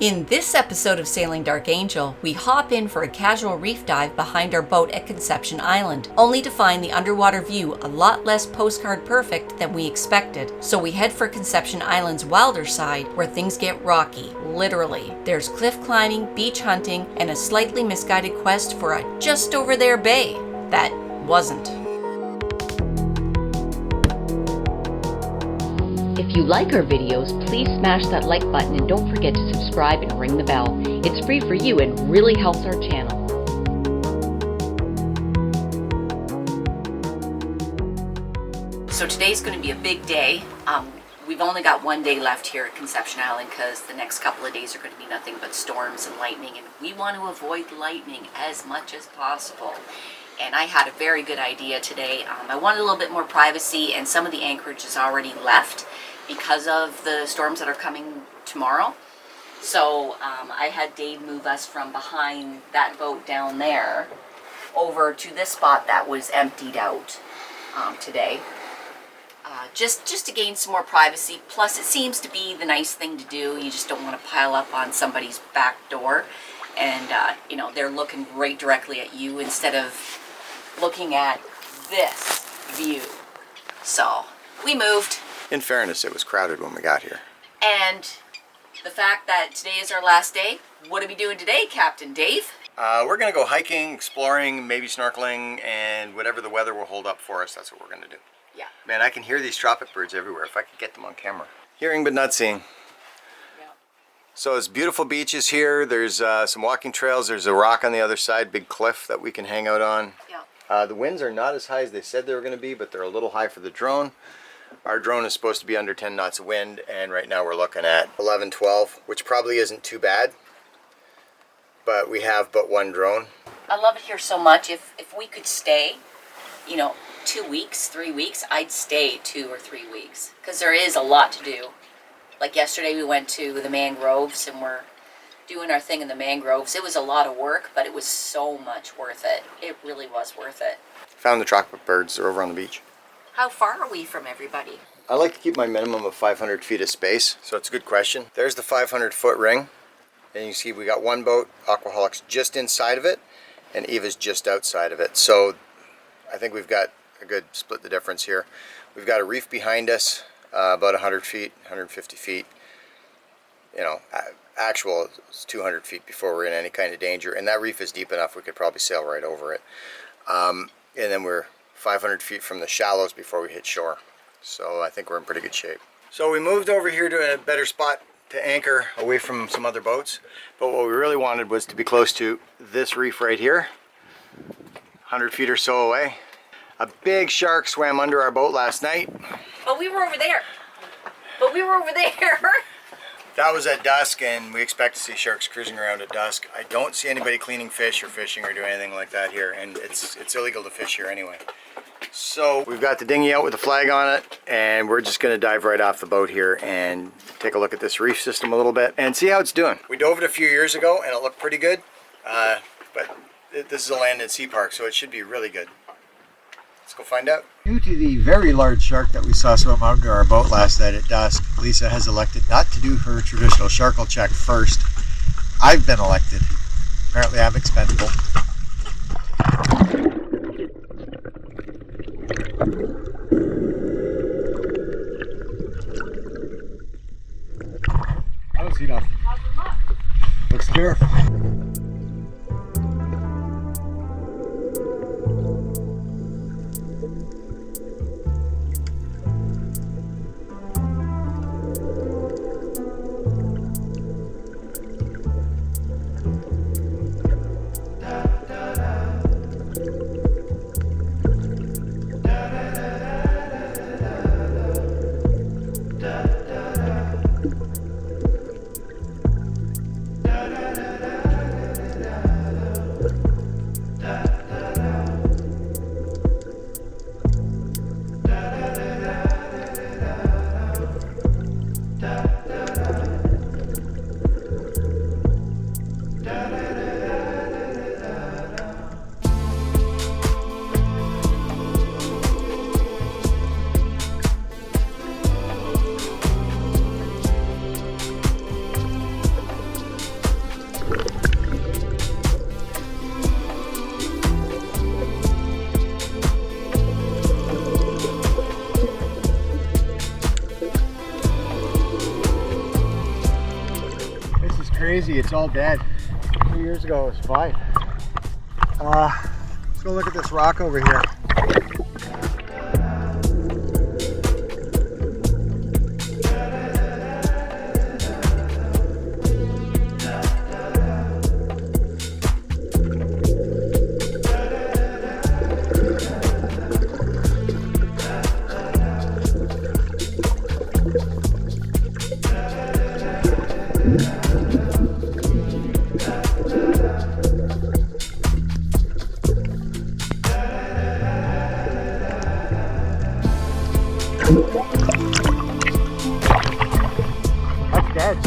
In this episode of Sailing Dark Angel, we hop in for a casual reef dive behind our boat at Conception Island, only to find the underwater view a lot less postcard perfect than we expected. So we head for Conception Island's wilder side, where things get rocky, literally. There's cliff climbing, beach hunting, and a slightly misguided quest for a just over there bay that wasn't. If you like our videos, please smash that like button and don't forget to subscribe and ring the bell. It's free for you and really helps our channel. So today's going to be a big day. We've only got one day left here at Conception Island because the next couple of days are going to be nothing but storms and lightning, and we want to avoid lightning as much as possible. And I had a very good idea today. I wanted a little bit more privacy, and some of the anchorage is already left because of the storms that are coming tomorrow. So I had Dave move us from behind that boat down there over to this spot that was emptied out today. Just to gain some more privacy. Plus, it seems to be the nice thing to do. You just don't want to pile up on somebody's back door, and you know, they're looking right directly at you instead of looking at this view. So we moved. In fairness, it was crowded when we got here. And the fact that today is our last day, what are we doing today, Captain Dave? We're going to go hiking, exploring, maybe snorkeling, and whatever the weather will hold up for us, that's what we're going to do. Yeah. Man, I can hear these tropic birds everywhere if I could get them on camera. Hearing but not seeing. Yeah. So it's beautiful beaches here. There's some walking trails. There's a rock on the other side, big cliff that we can hang out on. Yeah. The winds are not as high as they said they were going to be, but they're a little high for the drone. Our drone is supposed to be under 10 knots of wind, and right now we're looking at 11, 12, which probably isn't too bad, but we have but one drone. I love it here so much. If we could stay, you know, 2 weeks, 3 weeks, I'd stay 2 or 3 weeks, because there is a lot to do. Like yesterday we went to the mangroves and we're doing our thing in the mangroves. It was a lot of work, but it was so much worth it. It really was worth it. Found the tropic birds. They're over on the beach. How far are we from everybody? I like to keep my minimum of 500 feet of space, so it's a good question. There's the 500-foot ring, and you see we got one boat, Aquaholic's, just inside of it, and Eva's just outside of it. So I think we've got a good split the difference here. We've got a reef behind us, about 100 feet, 150 feet. You know, actual is 200 feet before we're in any kind of danger, and that reef is deep enough we could probably sail right over it. And then we're 500 feet from the shallows before we hit shore. So I think we're in pretty good shape. So we moved over here to a better spot to anchor away from some other boats, but what we really wanted was to be close to this reef right here, 100 feet or so away. A big shark swam under our boat last night. But we were over there. That was at dusk, and we expect to see sharks cruising around at dusk. I don't see anybody cleaning fish or fishing or doing anything like that here, and it's illegal to fish here anyway. So we've got the dinghy out with the flag on it, and we're just going to dive right off the boat here and take a look at this reef system a little bit and see how it's doing. We dove it a few years ago, and it looked pretty good, but this is a land and sea park, so it should be really good. Let's go find out. Due to the very large shark that we saw swim under our boat last night at dusk, Lisa has elected not to do her traditional sharkle check first. I've been elected. Apparently I'm expendable. I don't see nothing. Looks clear. crazy. It's all dead. 2 years ago it was 5. Let's go look at this rock over here. That's dead.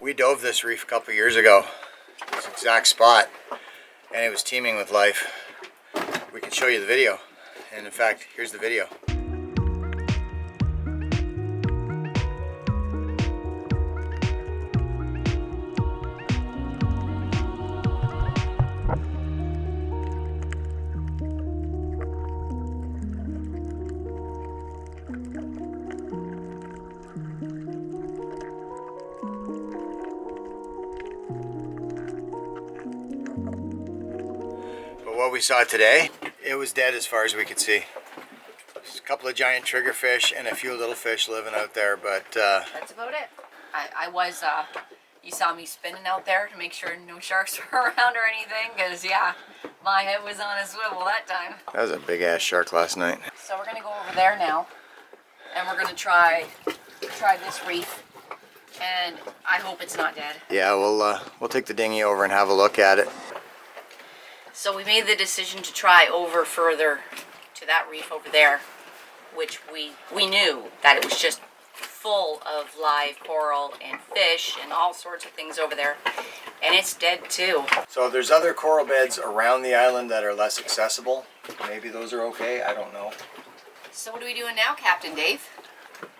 We dove this reef a couple years ago, this exact spot, and it was teeming with life. We can show you the video, and in fact, here's the video. What we saw today, it was dead as far as we could see. There's a couple of giant triggerfish and a few little fish living out there, but That's about it. I was, you saw me spinning out there to make sure no sharks were around or anything, because yeah, my head was on a swivel that time. that was a big ass shark last night. So we're gonna go over there now, and we're gonna try this reef, and I hope it's not dead. Yeah, we'll take the dinghy over and have a look at it. So we made the decision to try over further to that reef over there, which we knew that it was just full of live coral and fish and all sorts of things over there, and it's dead too. So there's other coral beds around the island that are less accessible. Maybe those are okay, I don't know. So what are we doing now, Captain Dave?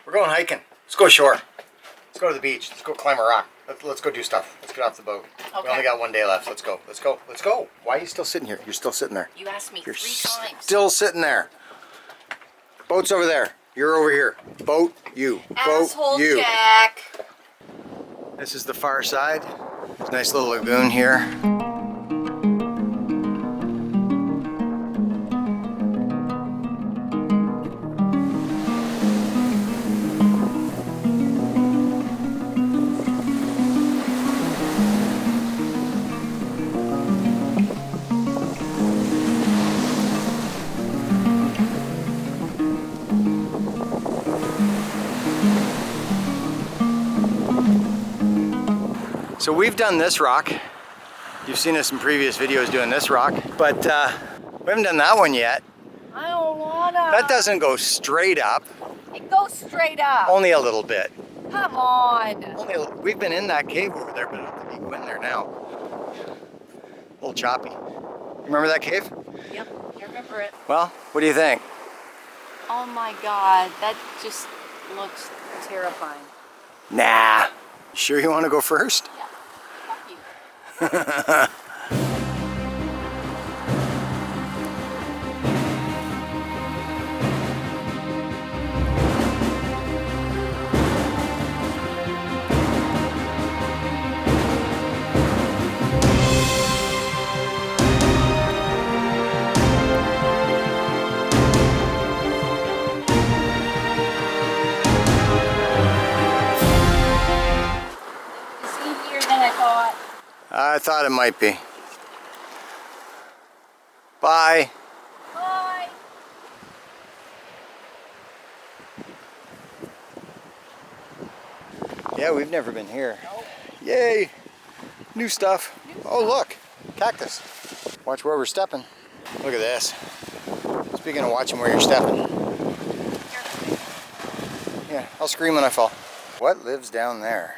We're going hiking. Let's go ashore. Let's go to the beach. Let's go climb a rock. Let's go do stuff. Let's get off the boat. We Okay. only got 1 day left. Let's go. Let's go. Let's go. Why are you still sitting here? You're still sitting there. You asked me You're 3 times. still sitting there. Boat's over there. You're over here. Boat, you. Asshole Boat, you. Jack. This is the far side. There's a nice little lagoon here. So we've done this rock. You've seen us in previous videos doing this rock, but we haven't done that one yet. I don't wanna. That doesn't go straight up, It goes straight up. only a little bit. Come on. We've been in that cave over there, but I don't think you can go in there now. A little choppy. You remember that cave? Yep, I remember it. Well, what do you think? Oh my God, that just looks terrifying. Nah. Sure you want to go first? Yeah, fuck you. I thought it might be. Bye. Bye. Yeah, we've never been here. Nope. Yay! New stuff. Oh, look. Cactus. Watch where we're stepping. Look at this. Speaking of watching where you're stepping. Yeah, I'll scream when I fall. What lives down there?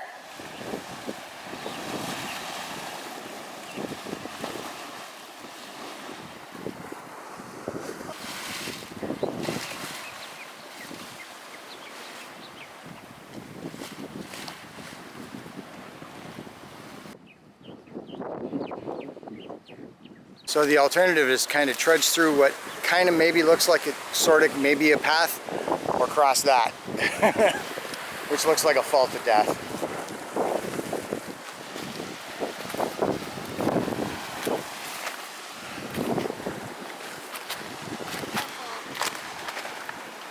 So the alternative is kind of trudge through what kind of maybe looks like it sort of maybe a path, or cross that, which looks like a fall to death.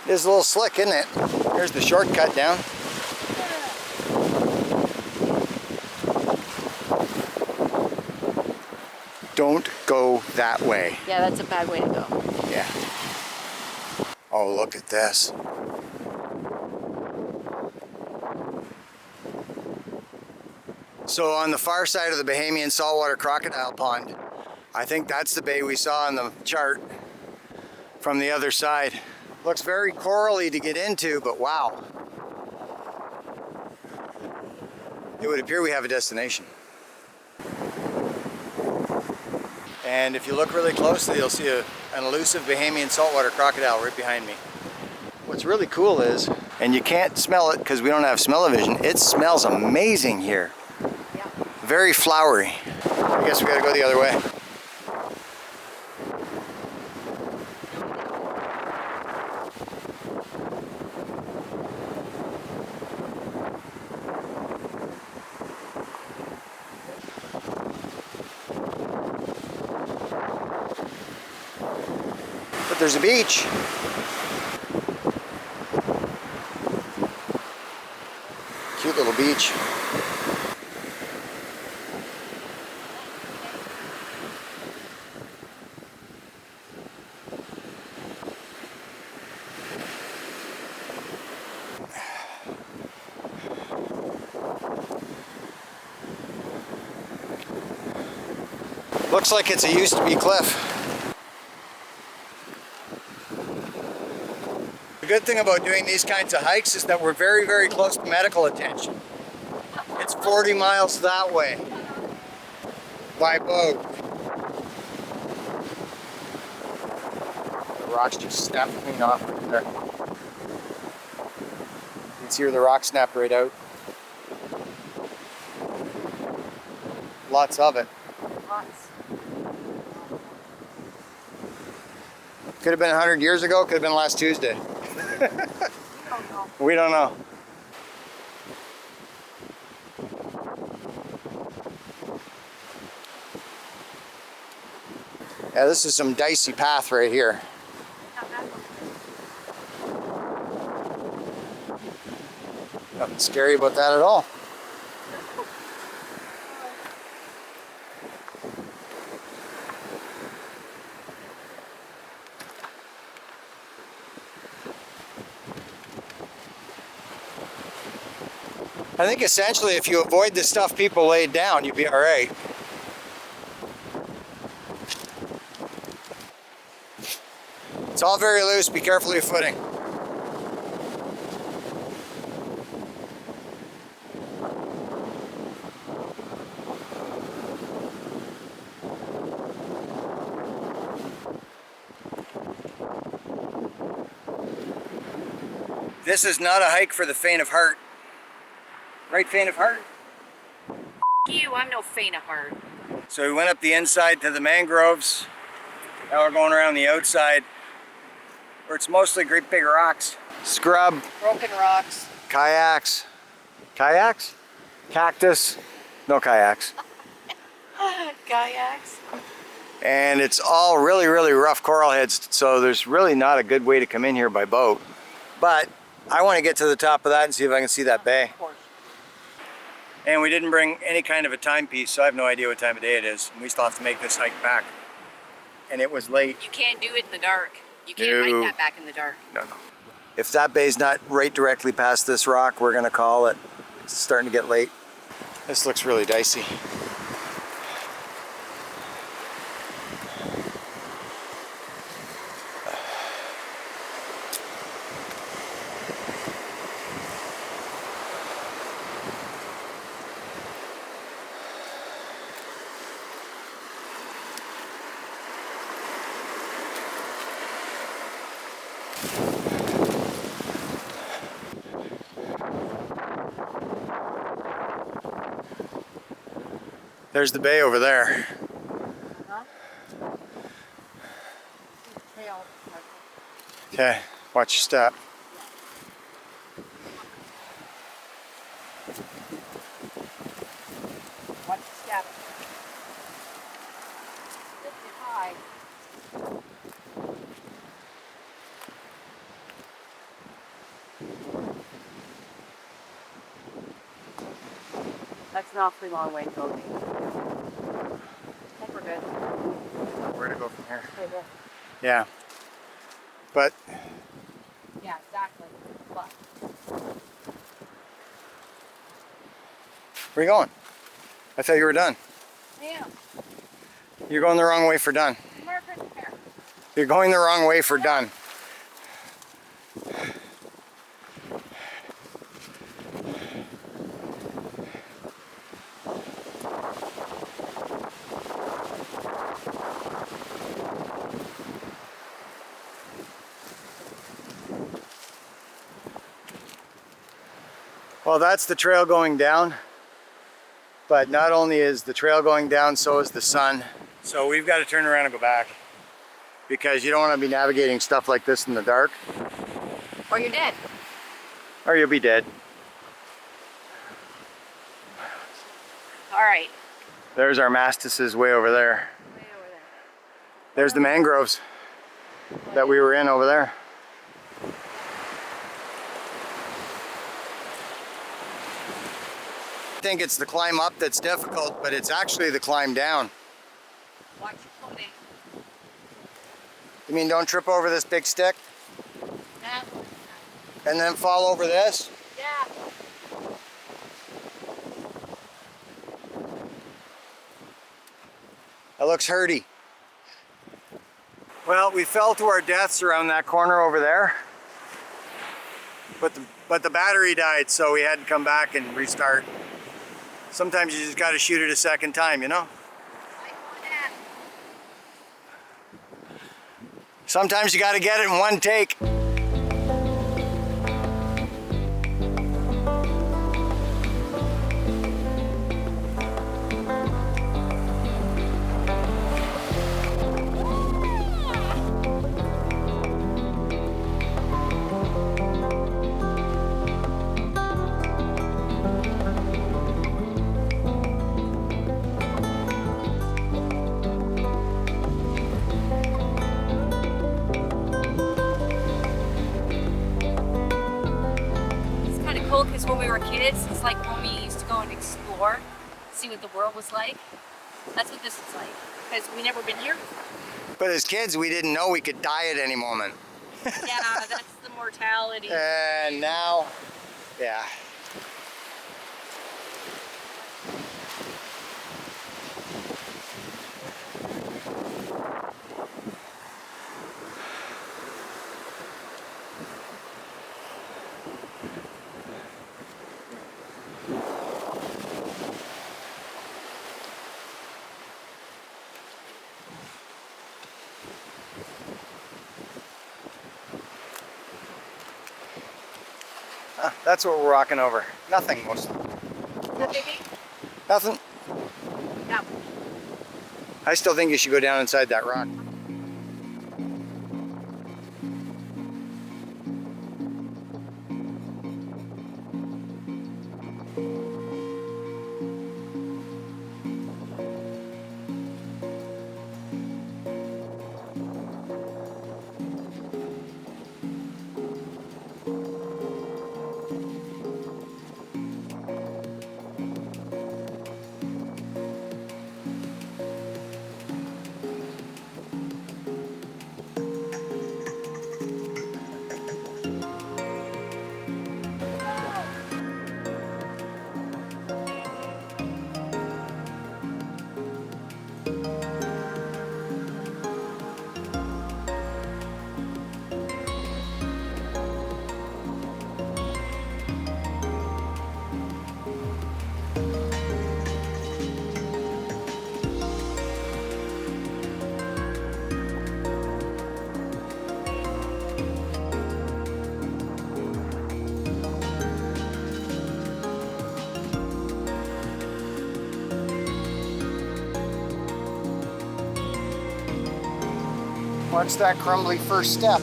It is a little slick, isn't it? Here's the shortcut down. Don't go that way. Yeah, that's a bad way to go. Yeah. Oh, look at this. So on the far side of the Bahamian saltwater crocodile pond, I think that's the bay we saw on the chart from the other side. Looks very corally to get into, but wow. It would appear we have a destination. And if you look really closely, you'll see an elusive Bahamian saltwater crocodile right behind me. What's really cool is, and you can't smell it because we don't have smell-o-vision, it smells amazing here. Yeah. Very flowery. I guess we gotta go the other way. But there's a beach. Cute little beach. Looks like it's a used to be cliff. The good thing about doing these kinds of hikes is that we're very, very close to medical attention. It's 40 miles that way by boat. The rocks just snapped clean off right there. You can see where the rock snapped right out. Lots of it. Lots. Could have been 100 years ago, could have been last Tuesday. We don't know. Yeah, this is some dicey path right here. Nothing scary about that at all. I think essentially if you avoid the stuff people laid down, you'd be all right. It's all very loose, be careful of your footing. This is not a hike for the faint of heart. Right, faint of heart? You, I'm no faint of heart. So we went up the inside to the mangroves. Now we're going around the outside where it's mostly great big rocks. Scrub. Broken rocks. Kayaks. Kayaks? Cactus. No kayaks. Kayaks. And it's all really, really rough coral heads, so there's really not a good way to come in here by boat. But I want to get to the top of that and see if I can see that bay. Of course. And we didn't bring any kind of a timepiece, so I have no idea what time of day it is. And we still have to make this hike back. And it was late. You can't do it in the dark. You can't hike that back in the dark. No. If that bay's not right directly past this rock, we're gonna call it. It's starting to get late. This looks really dicey. There's the bay over there. Huh? Okay, watch your step. Watch the step. Lift it high. That's an awfully long way to go. I think we're good. Where to go from here? Okay, good. Yeah. But Yeah, exactly. But where are you going? I thought you were done. I am. You're going the wrong way for done. Margaret there. You're going the wrong way for done. Well, that's the trail going down, but not only is the trail going down, so is the sun. So we've got to turn around and go back because you don't want to be navigating stuff like this in the dark. Or you're dead. Or you'll be dead. All right. There's our mastises way over there. Way over there. There's the mangroves that we were in over there. I think it's the climb up that's difficult, but it's actually the climb down. Watch your footing. You mean don't trip over this big stick Nah. and then fall over this? Yeah. That looks hurty. Well, we fell to our deaths around that corner over there, but the battery died, so we had to come back and restart. Sometimes you just got to shoot it a second time, you know? Sometimes you got to get it in one take. Because when we were kids, it's like when we used to go and explore, see what the world was like. That's what this is like, because we never been here before. But as kids, we didn't know we could die at any moment. Yeah, that's the mortality. And now, yeah. That's what we're walking over. Nothing mostly. Nothing. No. I still think you should go down inside that rock. Watch that crumbly first step.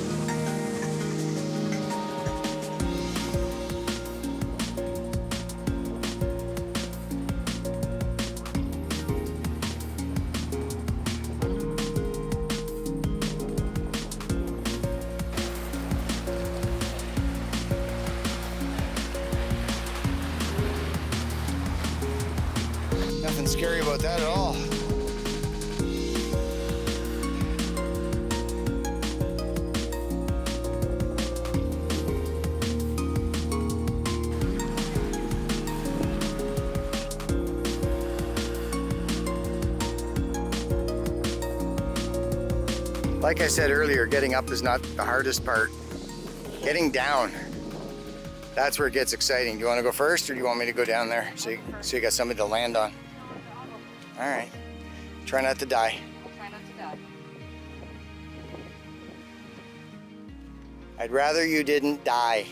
nothing scary about that at all. Like I said earlier, getting up is not the hardest part. Getting down, that's where it gets exciting. Do you want to go first, or do you want me to go down there so you got somebody to land on? All right. Try not to die. Try not to die. I'd rather you didn't die.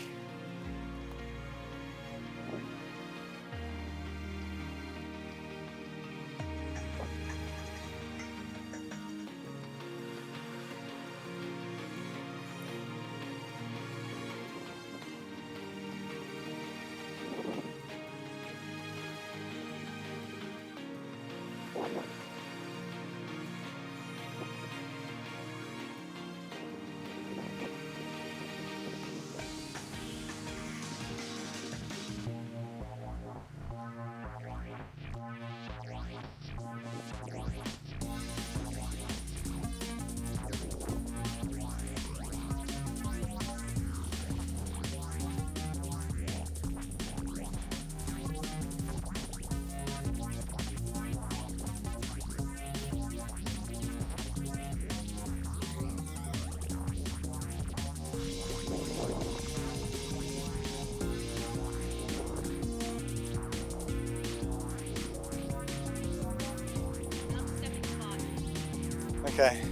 Okay.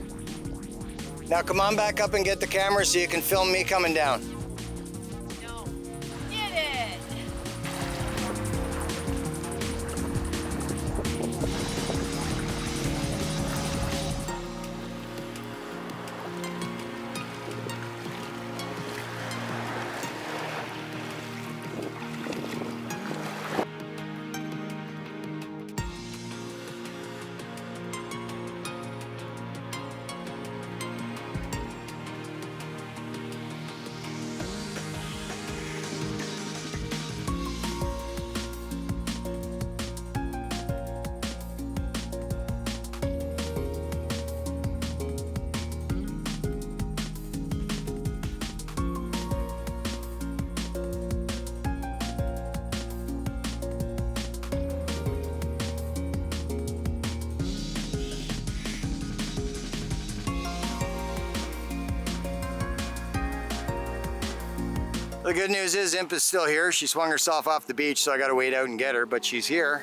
Now come on back up and get the camera so you can film me coming down. No. Get it! The good news is Imp is still here. She swung herself off the beach, so I gotta wait out and get her, but she's here.